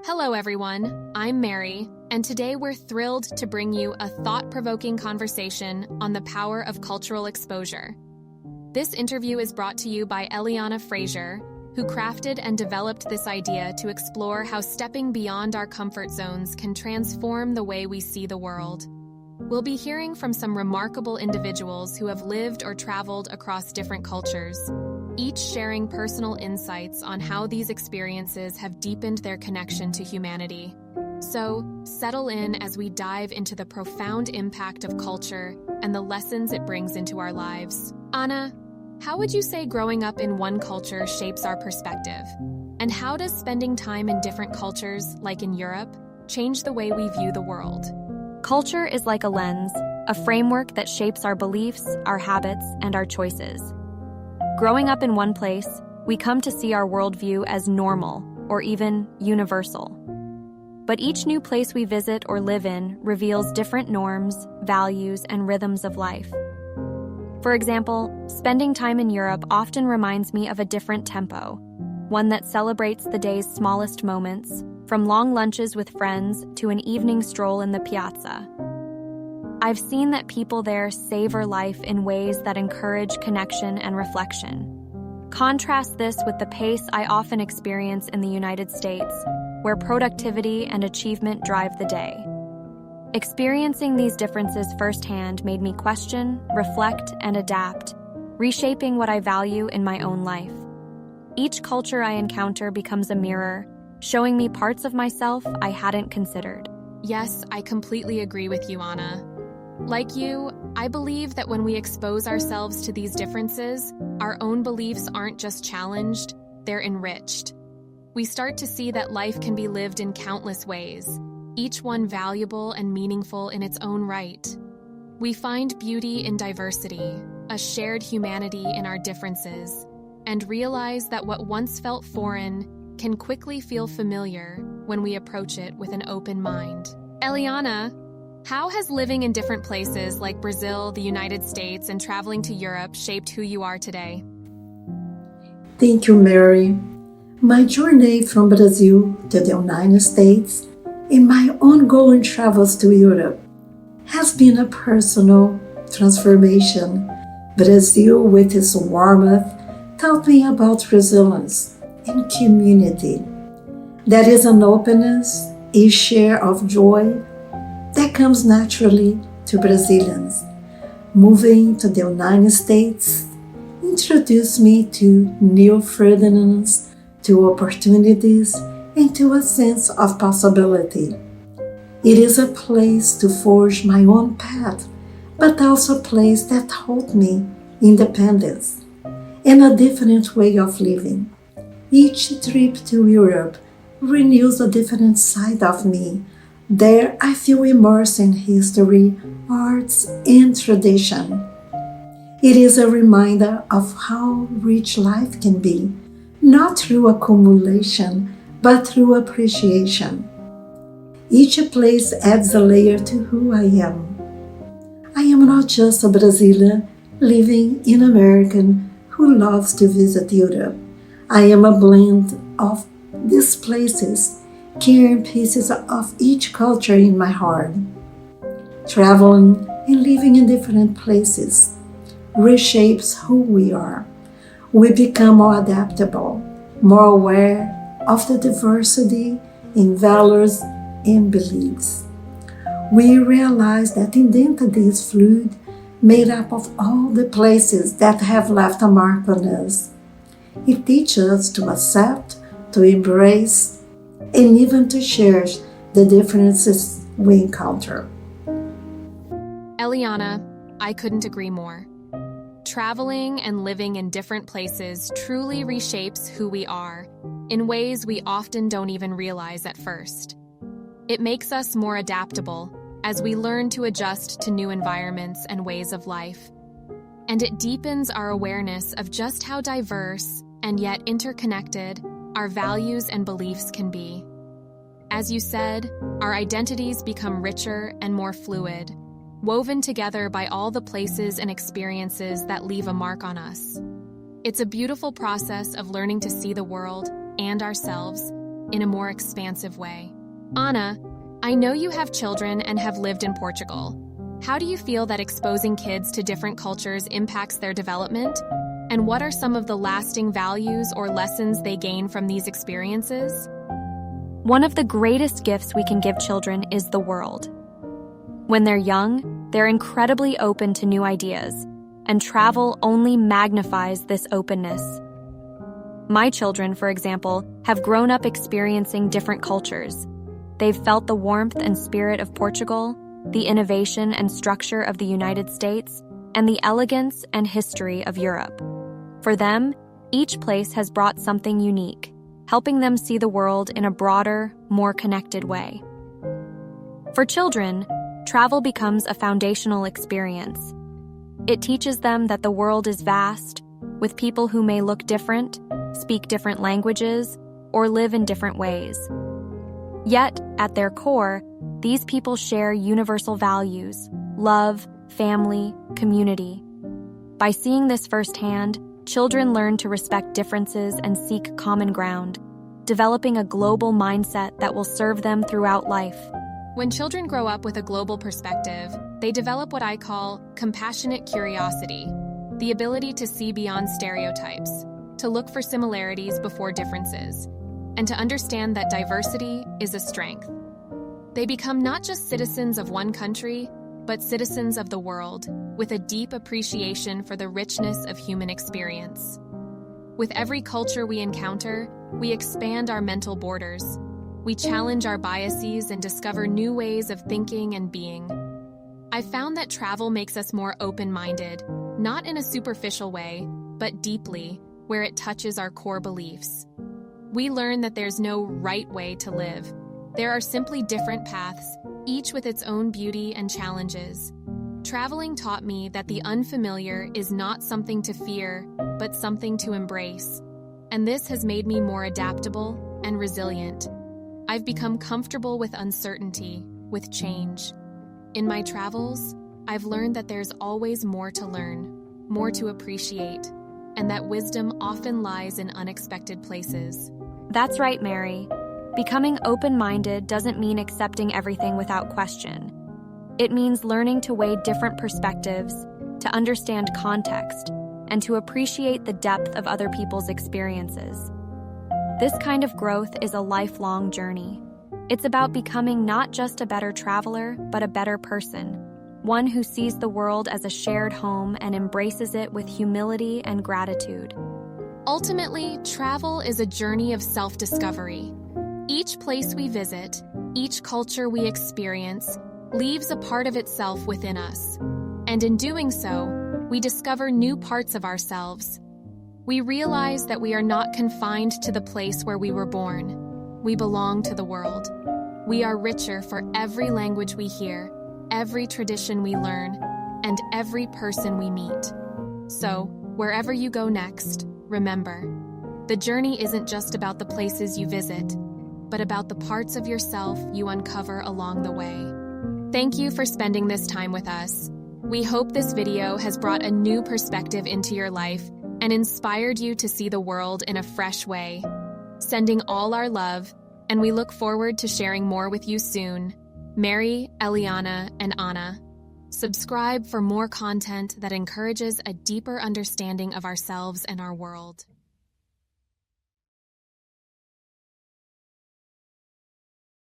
Hello, everyone. I'm Mary, and today we're thrilled to bring you a thought-provoking conversation on the power of cultural exposure. This interview is brought to you by Eliana Frazier, who crafted and developed this idea to explore how stepping beyond our comfort zones can transform the way we see the world. We'll be hearing from some remarkable individuals who have lived or traveled across different cultures, each sharing personal insights on how these experiences have deepened their connection to humanity. So, settle in as we dive into the profound impact of culture and the lessons it brings into our lives. Anna, how would you say growing up in one culture shapes our perspective? And how does spending time in different cultures, like in Europe, change the way we view the world? Culture is like a lens, a framework that shapes our beliefs, our habits, and our choices. Growing up in one place, we come to see our worldview as normal or even universal. But each new place we visit or live in reveals different norms, values, and rhythms of life. For example, spending time in Europe often reminds me of a different tempo, one that celebrates the day's smallest moments, from long lunches with friends to an evening stroll in the piazza. I've seen that people there savor life in ways that encourage connection and reflection. Contrast this with the pace I often experience in the United States, where productivity and achievement drive the day. Experiencing these differences firsthand made me question, reflect, and adapt, reshaping what I value in my own life. Each culture I encounter becomes a mirror, showing me parts of myself I hadn't considered. Yes, I completely agree with you, Anna. Like you, I believe that when we expose ourselves to these differences, our own beliefs aren't just challenged, they're enriched. We start to see that life can be lived in countless ways, each one valuable and meaningful in its own right. We find beauty in diversity, a shared humanity in our differences, and realize that what once felt foreign can quickly feel familiar when we approach it with an open mind. Eliana, how has living in different places like Brazil, the United States, and traveling to Europe shaped who you are today? Thank you, Mary. My journey from Brazil to the United States and my ongoing travels to Europe has been a personal transformation. Brazil, with its warmth, taught me about resilience and community. There is an openness, a share of joy that comes naturally to Brazilians. Moving to the United States introduced me to new Ferdinands, to opportunities, and to a sense of possibility. It is a place to forge my own path, but also a place that taught me independence and a different way of living. Each trip to Europe renews a different side of me. There I feel immersed in history, arts, and tradition. It is a reminder of how rich life can be, not through accumulation, but through appreciation. Each place adds a layer to who I am. I am not just a Brazilian living in America who loves to visit Europe. I am a blend of these places, carrying pieces of each culture in my heart. Traveling and living in different places reshapes who we are. We become more adaptable, more aware of the diversity in values and beliefs. We realize that identity is fluid, made up of all the places that have left a mark on us. It teaches us to accept, to embrace, and even to cherish the differences we encounter. Eliana, I couldn't agree more. Traveling and living in different places truly reshapes who we are in ways we often don't even realize at first. It makes us more adaptable as we learn to adjust to new environments and ways of life. And it deepens our awareness of just how diverse and yet interconnected our values and beliefs can be. As you said, our identities become richer and more fluid, woven together by all the places and experiences that leave a mark on us. It's a beautiful process of learning to see the world and ourselves in a more expansive way. Anna, I know you have children and have lived in Portugal. How do you feel that exposing kids to different cultures impacts their development? And what are some of the lasting values or lessons they gain from these experiences? One of the greatest gifts we can give children is the world. When they're young, they're incredibly open to new ideas, and travel only magnifies this openness. My children, for example, have grown up experiencing different cultures. They've felt the warmth and spirit of Portugal, the innovation and structure of the United States, and the elegance and history of Europe. For them, each place has brought something unique, helping them see the world in a broader, more connected way. For children, travel becomes a foundational experience. It teaches them that the world is vast, with people who may look different, speak different languages, or live in different ways. Yet, at their core, these people share universal values: love, family, community. By seeing this firsthand, children learn to respect differences and seek common ground, developing a global mindset that will serve them throughout life. When children grow up with a global perspective, they develop what I call compassionate curiosity, the ability to see beyond stereotypes, to look for similarities before differences, and to understand that diversity is a strength. They become not just citizens of one country, but citizens of the world, with a deep appreciation for the richness of human experience. With every culture we encounter, we expand our mental borders. We challenge our biases and discover new ways of thinking and being. I've found that travel makes us more open-minded, not in a superficial way, but deeply, where it touches our core beliefs. We learn that there's no right way to live. There are simply different paths, each with its own beauty and challenges. Traveling taught me that the unfamiliar is not something to fear, but something to embrace. And this has made me more adaptable and resilient. I've become comfortable with uncertainty, with change. In my travels, I've learned that there's always more to learn, more to appreciate, and that wisdom often lies in unexpected places. That's right, Mary. Becoming open-minded doesn't mean accepting everything without question. It means learning to weigh different perspectives, to understand context, and to appreciate the depth of other people's experiences. This kind of growth is a lifelong journey. It's about becoming not just a better traveler, but a better person, one who sees the world as a shared home and embraces it with humility and gratitude. Ultimately, travel is a journey of self-discovery. Each place we visit, each culture we experience, leaves a part of itself within us. And in doing so, we discover new parts of ourselves. We realize that we are not confined to the place where we were born. We belong to the world. We are richer for every language we hear, every tradition we learn, and every person we meet. So, wherever you go next, remember, the journey isn't just about the places you visit, but about the parts of yourself you uncover along the way. Thank you for spending this time with us. We hope this video has brought a new perspective into your life and inspired you to see the world in a fresh way. Sending all our love, and we look forward to sharing more with you soon. Mary, Eliana, and Anna. Subscribe for more content that encourages a deeper understanding of ourselves and our world.